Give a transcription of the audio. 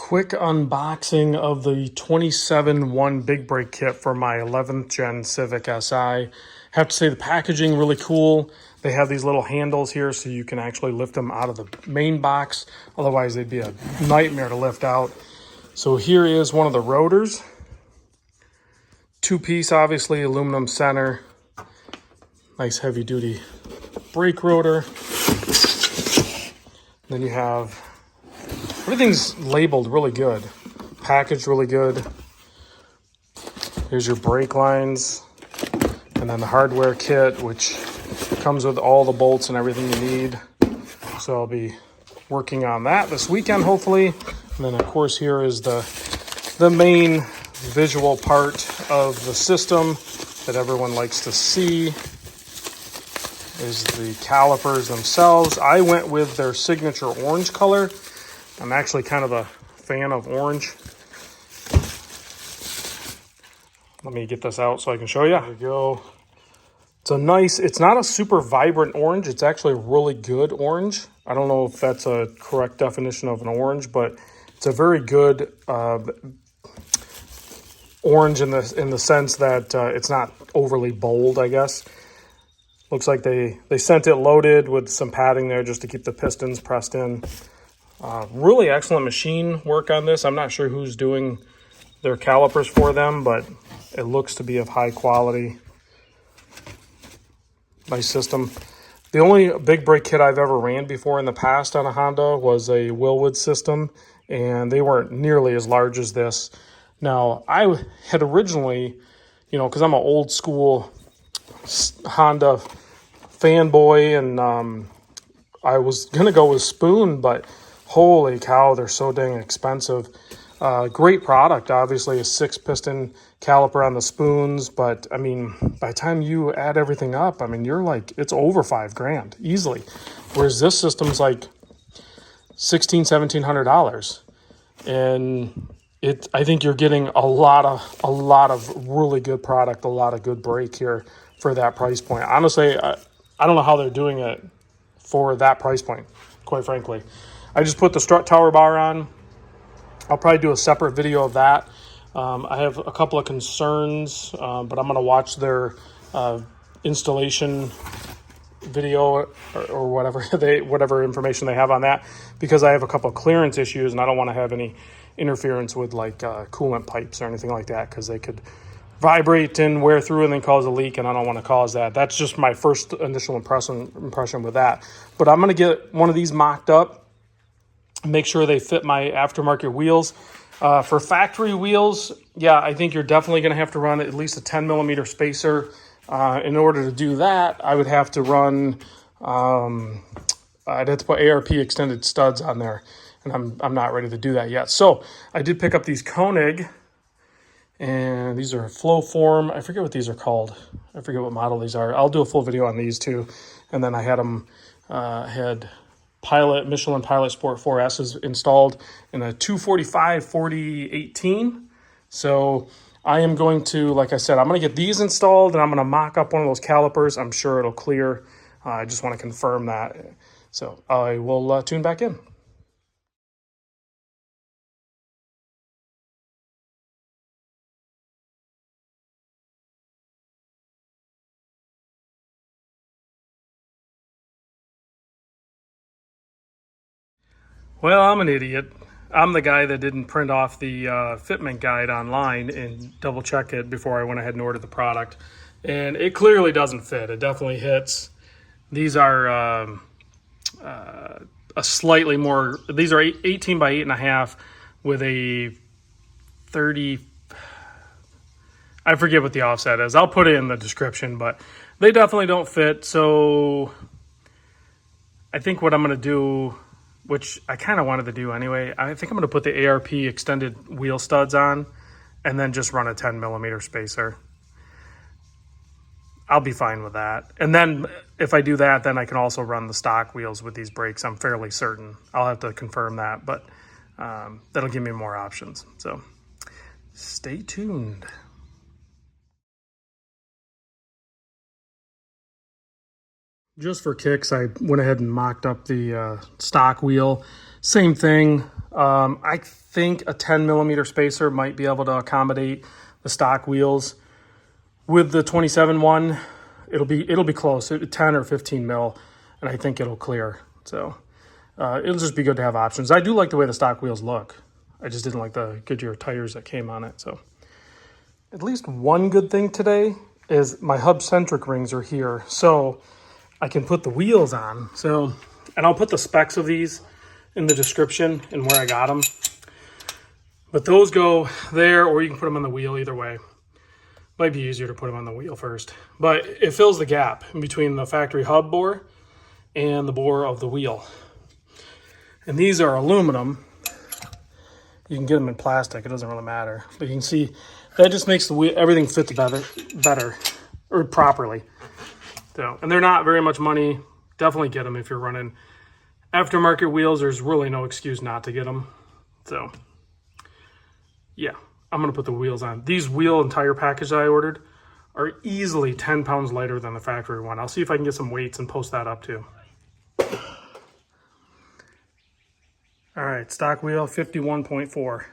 Quick unboxing of the 27-1 big brake kit for my 11th gen Civic Si. Have to say the packaging really cool. They have these little handles here so you can actually lift them out of the main box. Otherwise they'd be a nightmare to lift out. So here is one of the rotors. Two-piece, obviously, aluminum center. Nice heavy duty brake rotor. Then you have, everything's labeled really good, packaged really good. Here's your brake lines, and then the hardware kit, which comes with all the bolts and everything you need. So I'll be working on that this weekend, hopefully. And then, of course, here is the main visual part of the system that everyone likes to see. Is the calipers themselves. I went with their signature orange color. I'm actually kind of a fan of orange. Let me get this out so I can show you. There we go. It's a nice, it's not a super vibrant orange. It's actually a really good orange. I don't know if that's a correct definition of an orange, but it's a very good orange in the sense that it's not overly bold, I guess. Looks like they sent it loaded with some padding there just to keep the pistons pressed in. Really excellent machine work on this. I'm not sure who's doing their calipers for them, but it looks to be of high quality. Nice system. The only big brake kit I've ever ran before in the past on a Honda was a Wilwood system, and they weren't nearly as large as this. Now, I had originally, because I'm an old school Honda fanboy, and I was gonna go with Spoon, but holy cow, they're so dang expensive. Great product, obviously, a 6-piston caliper on the Spoons, but I mean, by the time you add everything up, I mean, you're like, it's over $5,000 easily, whereas this system's like $1,700, and I think you're getting a lot of really good product, a lot of good brake here for that price point. Honestly, I don't know how they're doing it for that price point, quite frankly. I just put the strut tower bar on. I'll probably do a separate video of that. I have a couple of concerns, but I'm going to watch their installation video or whatever information they have on that, because I have a couple of clearance issues and I don't want to have any interference with like coolant pipes or anything like that, because they could vibrate and wear through and then cause a leak, and I don't want to cause that. That's just my first initial impression with that. But I'm going to get one of these mocked up, make sure they fit my aftermarket wheels. For factory wheels, yeah, I think you're definitely going to have to run at least a 10 millimeter spacer. In order to do that, I would have to run, I'd have to put ARP extended studs on there, and I'm not ready to do that yet. So I did pick up these Konig, and these are flow form. I forget what these are called. I forget what model these are. I'll do a full video on these too. And then I had them, had Michelin Pilot Sport 4S's installed in a 245/40/18. So I am going to, like I said, I'm going to get these installed, and I'm going to mock up one of those calipers. I'm sure it'll clear. I just want to confirm that. So I will tune back in. Well, I'm an idiot. I'm the guy that didn't print off the fitment guide online and double check it before I went ahead and ordered the product. And it clearly doesn't fit. It definitely hits. These are a slightly more, these are 18 by 8.5 with a 30, I forget what the offset is. I'll put it in the description, but they definitely don't fit. So I think what I'm going to do, which I kind of wanted to do anyway, I think I'm going to put the ARP extended wheel studs on and then just run a 10 millimeter spacer. I'll be fine with that. And then if I do that, then I can also run the stock wheels with these brakes. I'm fairly certain. I'll have to confirm that, but that'll give me more options. So stay tuned. . Just for kicks, I went ahead and mocked up the stock wheel. Same thing. I think a 10 millimeter spacer might be able to accommodate the stock wheels. With the 27 one, it'll be close, 10 or 15 mil, and I think it'll clear. So it'll just be good to have options. I do like the way the stock wheels look. I just didn't like the Goodyear tires that came on it. So at least one good thing today is my hub centric rings are here. So I can put the wheels on. So, and I'll put the specs of these in the description and where I got them. But those go there, or you can put them on the wheel, either way. Might be easier to put them on the wheel first. But it fills the gap in between the factory hub bore and the bore of the wheel. And these are aluminum. You can get them in plastic, it doesn't really matter. But you can see that just makes the wheel, everything fit better or properly. So, and they're not very much money. Definitely get them if you're running aftermarket wheels. There's really no excuse not to get them. So, yeah, I'm going to put the wheels on. These wheel and tire package that I ordered are easily 10 pounds lighter than the factory one. I'll see if I can get some weights and post that up too. All right, stock wheel 51.4.